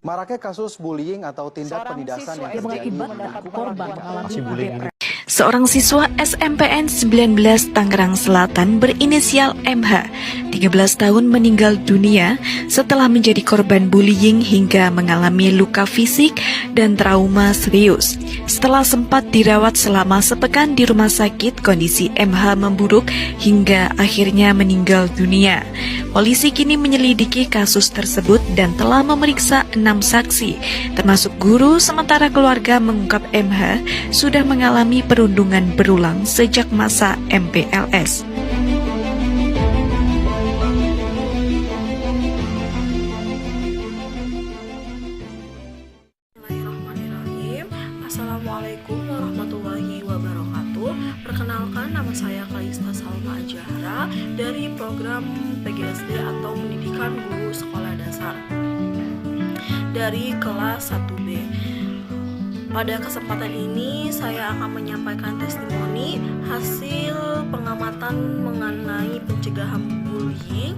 Maraknya kasus bullying atau tindak penindasan yang terjadi Seorang siswa SMPN 19 Tangerang Selatan berinisial MH, 13 tahun meninggal dunia setelah menjadi korban bullying hingga mengalami luka fisik dan trauma serius. Setelah sempat dirawat selama sepekan di rumah sakit, kondisi MH memburuk hingga akhirnya meninggal dunia. Polisi kini menyelidiki kasus tersebut dan telah memeriksa 6 saksi, termasuk guru, sementara keluarga mengungkap MH sudah mengalami perundungan berulang sejak masa MPLS. Bismillahirrahmanirrahim. Assalamualaikum warahmatullahi wabarakatuh. Perkenalkan, nama saya Kalista Salma Ajahara dari program PGSD atau Pendidikan Guru Sekolah Dasar dari kelas 1B. Pada kesempatan ini saya akan menyampaikan testimoni hasil pengamatan mengenai pencegahan bullying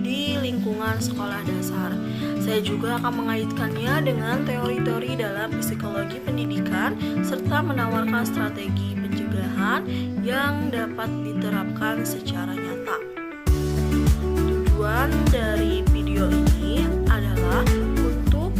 di lingkungan sekolah dasar. Saya juga akan mengaitkannya dengan teori-teori dalam psikologi pendidikan serta menawarkan strategi pencegahan yang dapat diterapkan secara nyata. Tujuan dari video ini adalah untuk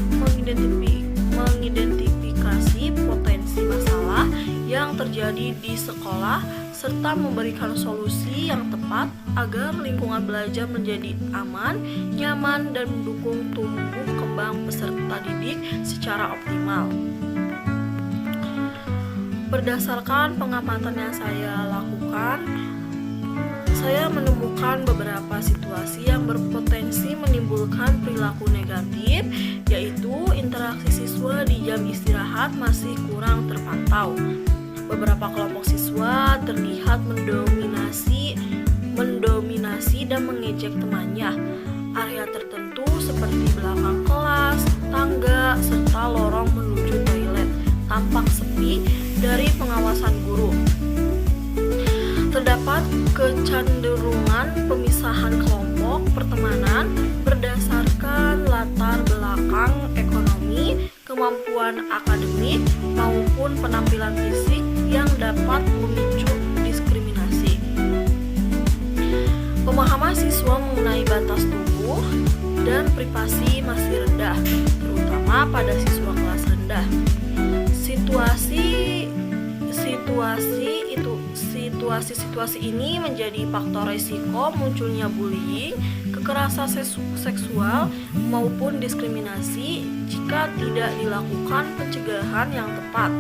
mengidentifikasi potensi masalah yang terjadi di sekolah serta memberikan solusi yang tepat agar lingkungan belajar menjadi aman, nyaman, dan mendukung tumbuh kembang peserta didik secara optimal. Berdasarkan pengamatan yang saya lakukan, saya menemukan beberapa situasi yang berpotensi menimbulkan perilaku negatif, yaitu interaksi siswa di jam istirahat masih kurang terpantau. Beberapa kelompok siswa terlihat mendominasi dan mengejek temannya. Area tertentu seperti belakang kelas, tangga, serta lorong menuju toilet tampak sepi dari pengawasan guru. Terdapat kecenderungan pemisahan kelompok pertemanan berdasarkan latar belakang ekonomi, kemampuan akademik, maupun penampilan fisik yang dapat memicu diskriminasi. Pemahaman siswa mengenai batas tubuh dan privasi masih rendah, terutama pada siswa kelas rendah. Situasi ini menjadi faktor risiko munculnya bullying, kekerasan seksual, maupun diskriminasi jika tidak dilakukan pencegahan yang tepat.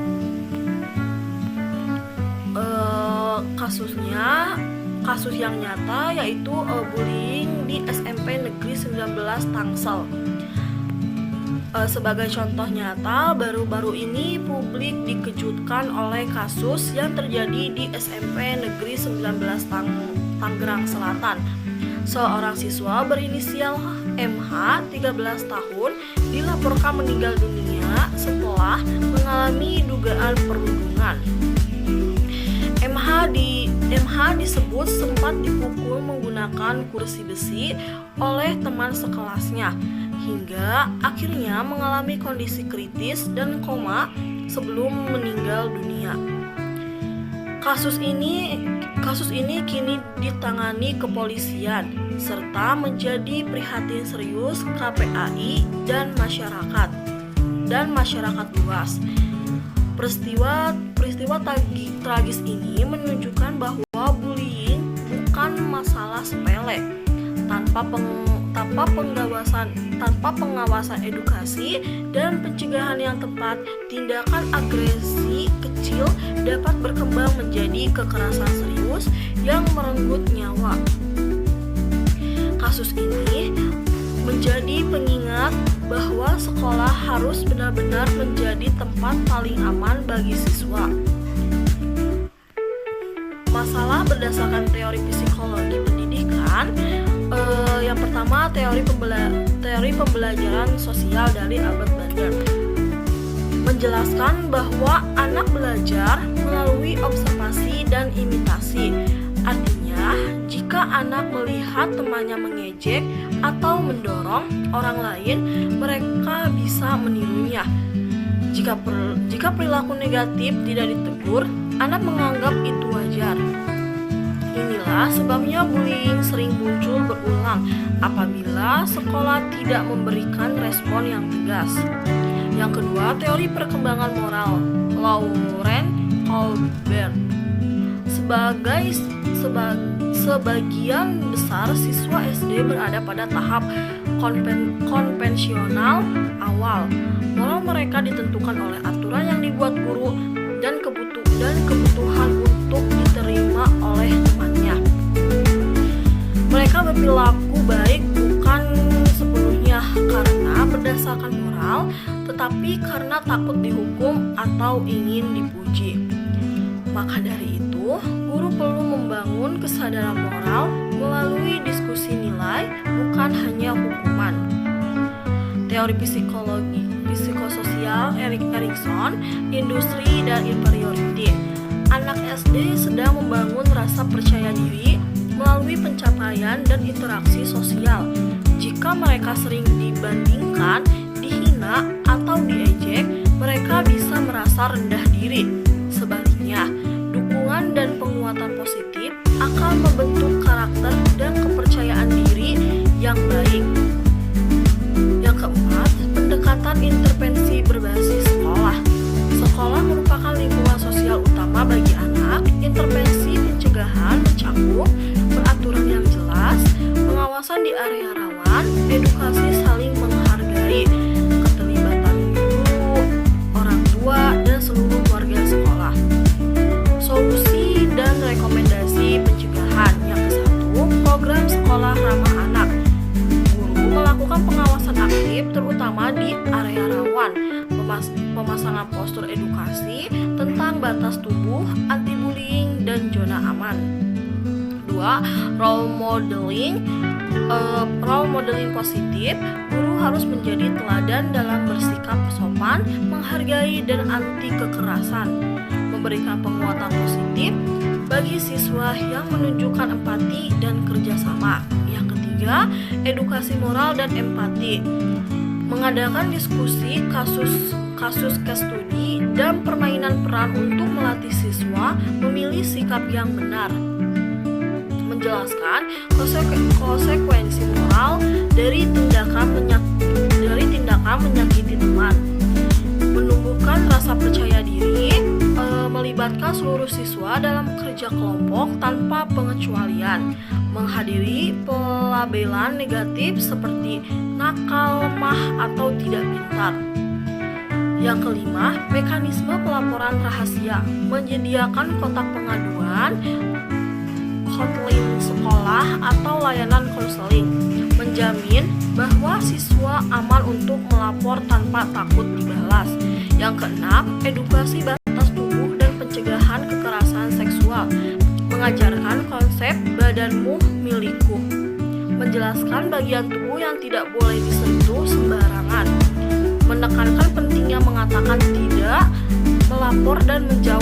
Kasus yang nyata yaitu bullying di SMP Negeri 19 Tangsel. Sebagai contoh nyata, baru-baru ini publik dikejutkan oleh kasus yang terjadi di SMP Negeri 19 Tangerang Selatan. Seorang siswa berinisial MH, 13 tahun, dilaporkan meninggal dunia setelah mengalami dugaan perundungan. MH disebut sempat dipukul menggunakan kursi besi oleh teman sekelasnya, hingga akhirnya mengalami kondisi kritis dan koma sebelum meninggal dunia. Kasus ini kini ditangani kepolisian serta menjadi prihatin serius KPAI dan masyarakat luas. Peristiwa tragis ini menunjukkan bahwa bullying bukan masalah sepele. Tanpa pengawasan edukasi dan pencegahan yang tepat, tindakan agresi kecil dapat berkembang menjadi kekerasan serius yang merenggut nyawa. Kasus ini menjadi pengingat bahwa sekolah harus benar-benar menjadi tempat paling aman bagi siswa. Masalah berdasarkan teori psikologi pendidikan. Yang pertama, teori pembelajaran sosial dari Albert Bandler menjelaskan bahwa anak belajar melalui observasi dan imitasi. Artinya, jika Jika anak melihat temannya mengejek atau mendorong orang lain, mereka bisa menirunya. Jika perilaku negatif tidak ditegur, anak menganggap itu wajar. Inilah sebabnya bullying sering muncul berulang apabila sekolah tidak memberikan respon yang tegas. Yang kedua, teori perkembangan moral, Laurent Colbert. Sebagian besar siswa SD berada pada tahap konvensional awal. Moral mereka ditentukan oleh aturan yang dibuat guru dan kebutuhan untuk diterima oleh temannya. Mereka berperilaku baik bukan sepenuhnya karena berdasarkan moral, tetapi karena takut dihukum atau ingin dipuji. Maka dari itu, guru perlu membangun kesadaran moral melalui diskusi nilai, bukan hanya hukuman. Teori psikososial Erik Erikson, industri dan inferiority. Anak SD sedang membangun rasa percaya diri melalui pencapaian dan interaksi sosial. Jika mereka sering dibandingkan, dihina, atau diejek, mereka bisa merasa rendah diri. Sebaliknya, dukungan dan penguatan positif akan membentuk karakter dan kepercayaan diri yang baik. Yang keempat, pendekatan intervensi berbasis sekolah. Sekolah merupakan lingkungan sosial utama bagi anak. Intervensi pencegahan mencakup peraturan yang jelas, pengawasan di area rawan, edukasi saling menghargai, keterlibatan guru, orang tua, dan seluruh warga sekolah. Solusi dan rekomendasi pencegahan. Yang ke-1, program sekolah ramah anak. Guru melakukan pengawasan aktif terutama di area rawan, pemasangan poster edukasi tentang batas tubuh, anti-bullying, dan zona aman. 2. Role modeling positif. Guru harus menjadi teladan dalam bersikap sopan, menghargai, dan anti kekerasan. Memberikan penguatan positif bagi siswa yang menunjukkan empati dan kerjasama. Yang ketiga, edukasi moral dan empati. Mengadakan diskusi kasus case study dan permainan peran untuk melatih siswa memilih sikap yang benar. Menjelaskan konsekuensi moral dari tindakan menyakiti teman. Menumbuhkan rasa percaya diri, melibatkan seluruh siswa dalam kerja kelompok tanpa pengecualian. Menghadiri pelabelan negatif seperti nakal, lemah, atau tidak pintar. Yang kelima, mekanisme pelaporan rahasia. Menyediakan kotak pengaduan, hotline sekolah, atau layanan konseling. Menjamin bahwa siswa aman untuk melapor tanpa takut dibalas. Yang keenam, edukasi batas tubuh dan pencegahan kekerasan seksual. Mengajarkan konsep badanmu milikku. Menjelaskan bagian tubuh yang tidak boleh disentuh sembarangan. Menekankan pentingnya mengatakan tidak, melapor, dan menjawab